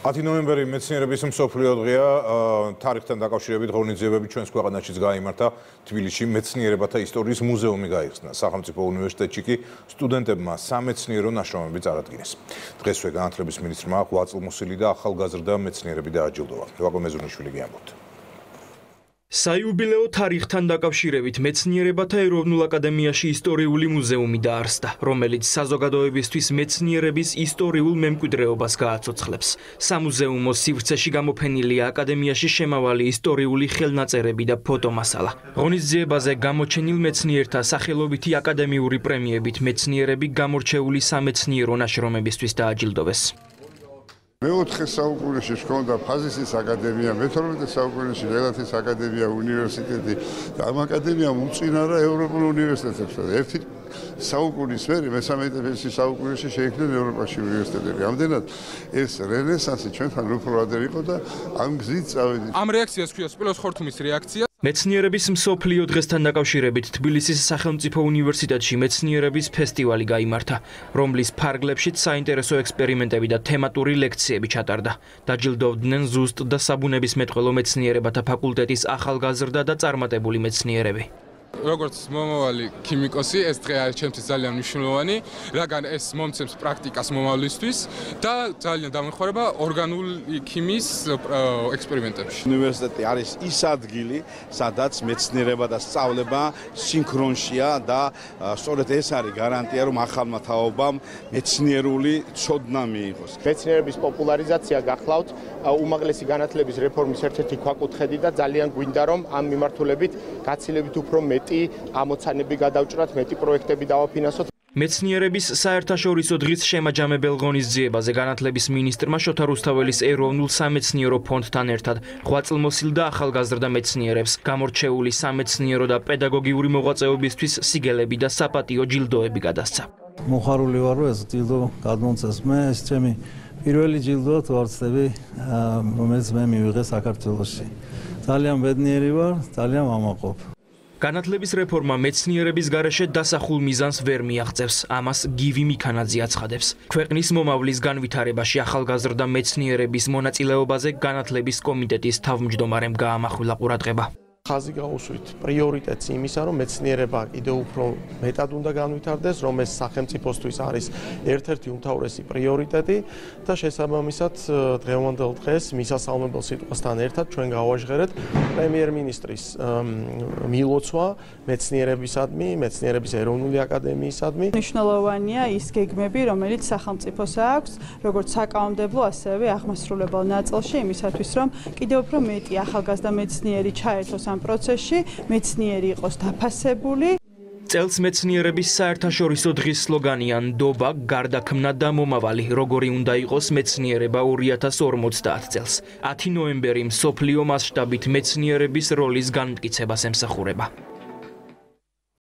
10 ნოემბერი მეცნიერების მსოფლიო დღეა. თარიღთან დაკავშირებით ღონისძიებები ჩვენს ქვეყანაშიც გაიმართა. თბილისში მეცნიერებათა ისტორიის მუზეუმი გაიხსნა. სახელმწიფო უნივერსიტეტში კი სტუდენტებმა სამეცნიერო ნაშრომები წარადგინეს. დღესვე განათლების მინისტრმა ღვაწლმოსილი და ახალგაზრდა მეცნიერები დააჯილდოვა. ვაკო მეზუნიშვილი გიამბობთ. საიუბილეო თარიღთან დაკავშირებით მეცნიერებათა ეროვნულ აკადემიაში ისტორიული მუზეუმი დაარსდა, რომელიც საზოგადოებისთვის მეცნიერების ისტორიულ მემკვიდრეობას გააცოცხლებს. სამუზეუმო სივრცეში გამოფენილია აკადემიაში შემავალი ისტორიული ხელნაწერები და ფოტომასალა. ღონისძიებაზე გამოჩენილ მეცნიერთა სახელობითი აკადემიური პრემიებით მეცნიერები გამორჩეული სამეცნიერო ნაშრომებისთვის დააჯილდოვეს. მეოთხე საუკუნეში ჰქონდა ფაზისის აკადემია, მე-12 საუკუნეში ლელათის აკადემია, უნივერსიტეტი და ამ აკადემიამ უწინარა ევროპულ უნივერსიტეტებს. ერთი საუკუნის მერე მე-13 საუკუნეში შეიქმნა ევროპაში უნივერსიტეტები. ამდენად ეს რენესანსი ჩვენთან უფრო ადრე იყო და ამ გზით წავედით. ამ რეაქციას ქვია სპილოს ხორთუმის რეაქცია. მეცნიერების მსოფლიო დღესთან დაკავშირებით თბილისის სახელმწიფო უნივერსიტეტში მეცნიერების ფესტივალი გაიმართა, რომლის ფარგლებშიც საინტერესო ექსპერიმენტები და თემატური ლექციები ჩატარდა. დაჯილდოვდნენ ზუსტ და საბუნებისმეტყველო მეცნიერებათა ფაკულტეტის ახალგაზრდა და წარმატებული მეცნიერები. როგორც მომავალი ქიმიკოსი, ეს დღე არის ჩემთვის ძალიან მნიშვნელოვანი, რადგან ეს მომცემს პრაქტიკას მომავლისთვის და ძალიან დამეხმარება ორგანული ქიმიის ექსპერიმენტებში. უნივერსიტეტი არის ის ადგილი, სადაც მეცნიერება და სწავლება სინქრონშია და სწორედ ეს არის გარანტია, რომ ახალმა თაობამ მეცნიერული ცოდნა მიიღოს. მეცნიერების პოპულარიზაცია გახლავთ უმაღლესი განათლების რეფორმის ერთ-ერთი ქვაკუთხედი და ძალიან გვინდა, რომ ამ მიმართულებით გაცილებით უფრო მეტი ამოცანები გადავჭრათ, მეტი პროექტები დავაფინანსოთ. მეცნიერების საერთაშორისო დღის შემაჯამებელ ღონისძიებაზე განათლების მინისტრმა შოთა რუსთაველის ეროვნულ სამეცნიერო ფონდთან ერთად ღვაწლმოსილ და ახალგაზრდა მეცნიერებს გამორჩეული სამეცნიერო და პედაგოგიური მოღვაწეობისთვის სიგელები და საპატიო ჯილდოები გადასცა. მოხარული ვარ, რომ ეს ჯილდო გადმომცეს მე, ეს ჩემი პირველი ჯილდოა თუ არ ვცდები, რომელიც მე მივიღე საქართველოში. ძალიან ბედნიერი ვარ, ძალიან ვამაყობ. განათლების რეფორმა მეცნიერების გარეშე დასახულ მიზანს ვერ მიაღწევს, ამას გივი მიქანაძე აცხადებს. ქვეყნის მომავლის განვითარებაში ახალგაზრდა მეცნიერების მონაწილეობაზე განათლების კომიტეტის თავმჯდომარემ გაამახვილა ყურადღება. ხაზი გაუსვით პრიორიტეტს იმისა, რომ მეცნიერება კიდევ უფრო მეტად უნდა განვითარდეს, რომ ეს სახელმწიფოსთვის არის ერთ-ერთი უმთავრესი პრიორიტეტი და შესაბამისად დღევანდელ დღეს მისასალმებელ სიტყვასთან ერთად ჩვენ გავაჟღერეთ პრემიერ-მინისტრის მილოცვა მეცნიერებისადმი, მეცნიერების ეროვნული აკადემიისადმი. მნიშვნელოვანია ის გეგმები, რომელიც სახელმწიფოს აქვს, როგორც საკანონმდებლო, ასევე აღმასრულებელ ნაწილში, იმისათვის, რომ კიდევ უფრო მეტი ახალგაზრდა მეცნიერი ჩაერთოს ამ პროცესში, მეცნიერი იყოს დაფასებული. წელს მეცნიერების საერთაშორისო დღის სლოგანია ნდობა, გარდაქმნა და მომავალი, როგორი უნდა იყოს მეცნიერება 2050 წელს. 10 ნოემბერი მსოფლიო მასშტაბით მეცნიერების როლის განმტკიცებას ემსახურება.